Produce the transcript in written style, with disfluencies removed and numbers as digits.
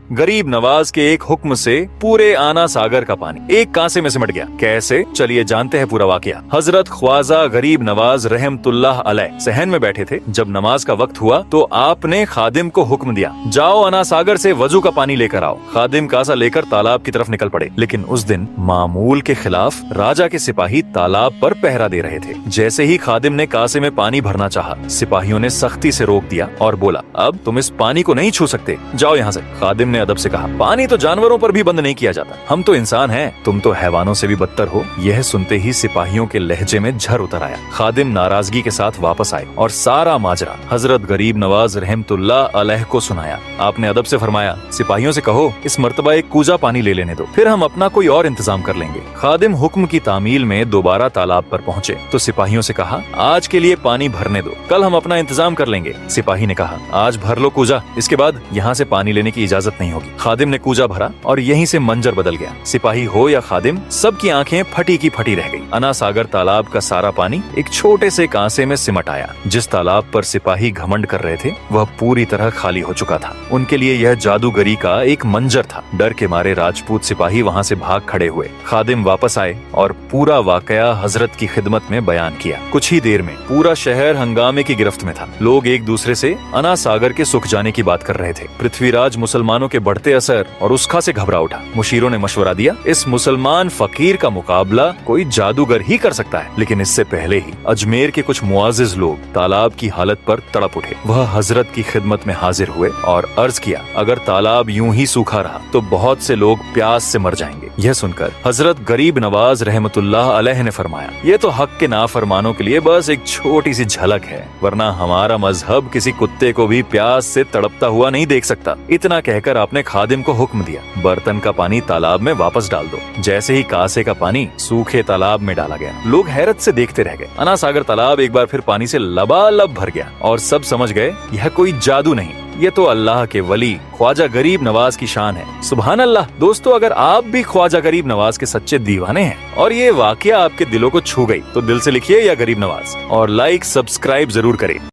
गरीब नवाज के एक हुक्म से पूरे आना सागर का पानी एक कांसे में सिमट गया। कैसे, चलिए जानते हैं पूरा वाकया। हजरत ख्वाजा गरीब नवाज रहमतुल्लाह अलैह सहन में बैठे थे। जब नमाज का वक्त हुआ तो आपने खादिम को हुक्म दिया, जाओ आना सागर से वजू का पानी लेकर आओ। खादिम कासा लेकर तालाब की तरफ निकल पड़े। लेकिन उस दिन मामूल के खिलाफ राजा के सिपाही तालाब पर पहरा दे रहे थे। जैसे ही खादिम ने कासे में पानी भरना चाहा, सिपाहियों ने सख्ती से रोक दिया और बोला, अब तुम इस पानी को नहीं छू सकते, जाओ यहाँ से। खादिम ने अदब से कहा, पानी तो जानवरों पर भी बंद नहीं किया जाता, हम तो इंसान हैं, तुम तो हैवानों से भी बदतर हो। यह सुनते ही सिपाहियों के लहजे में झर उतर आया। खादिम नाराजगी के साथ वापस आए और सारा माजरा हजरत गरीब नवाज रहमतुल्लाह अलैह को सुनाया। आपने अदब से फरमाया, सिपाहियों से कहो इस मर्तबा एक कूजा पानी ले लेने दो, फिर हम अपना कोई और इंतजाम कर लेंगे। खादिम हुक्म की तामील में दोबारा तालाब पर पहुँचे तो सिपाहियों से कहा, आज के लिए पानी भरने दो, कल हम अपना इंतजाम कर लेंगे। सिपाही ने कहा, आज भर लो कूजा, इसके बाद यहाँ से पानी लेने की इजाजत नहीं होगी। खादिम ने कूजा भरा और यहीं से मंजर बदल गया। सिपाही हो या खादिम, सबकी आंखें फटी की फटी रह गई। अना सागर तालाब का सारा पानी एक छोटे से कांसे में सिमट आया। जिस तालाब पर सिपाही घमंड कर रहे थे वह पूरी तरह खाली हो चुका था। उनके लिए यह जादूगरी का एक मंजर था। डर के मारे राजपूत सिपाही वहाँ से भाग खड़े हुए। खादिम वापस आए और पूरा वाकया हजरत की खिदमत में बयान किया। कुछ ही देर में पूरा शहर हंगामे की गिरफ्त में था। लोग एक दूसरे से अना सागर के सुख जाने की बात कर रहे थे। पृथ्वीराज मुसलमानों के बढ़ते असर और उसका से घबरा उठा। मुशीरों ने मशवरा दिया, इस मुसलमान फकीर का मुकाबला कोई जादूगर ही कर सकता है। लेकिन इससे पहले ही अजमेर के कुछ मुआजिज लोग तालाब की हालत पर तड़प उठे। वह हजरत की खिदमत में हाजिर हुए और अर्ज किया, अगर तालाब यूं ही सूखा रहा तो बहुत से लोग प्यास से मर जाएंगे। यह सुनकर हजरत गरीब नवाज रहमतुल्लाह अलैह ने फरमाया, ये तो हक के नाफरमानों के लिए बस एक छोटी सी झलक है, वरना हमारा मजहब किसी कुत्ते को भी प्यास से तड़पता हुआ नहीं देख सकता। इतना कहकर आपने खादिम को हुक्म दिया, बर्तन का पानी तालाब में वापस डाल दो। जैसे ही कासे का पानी सूखे तालाब में डाला गया, लोग हैरत से देखते रह गए। अना सागर तालाब एक बार फिर पानी से लबालब भर गया और सब समझ गए यह कोई जादू नहीं, ये तो अल्लाह के वली ख्वाजा गरीब नवाज की शान है। सुभान अल्लाह। दोस्तों, अगर आप भी ख्वाजा गरीब नवाज के सच्चे दीवाने हैं और ये वाकया आपके दिलों को छू गई तो दिल से लिखिए या गरीब नवाज और लाइक सब्सक्राइब जरूर करें।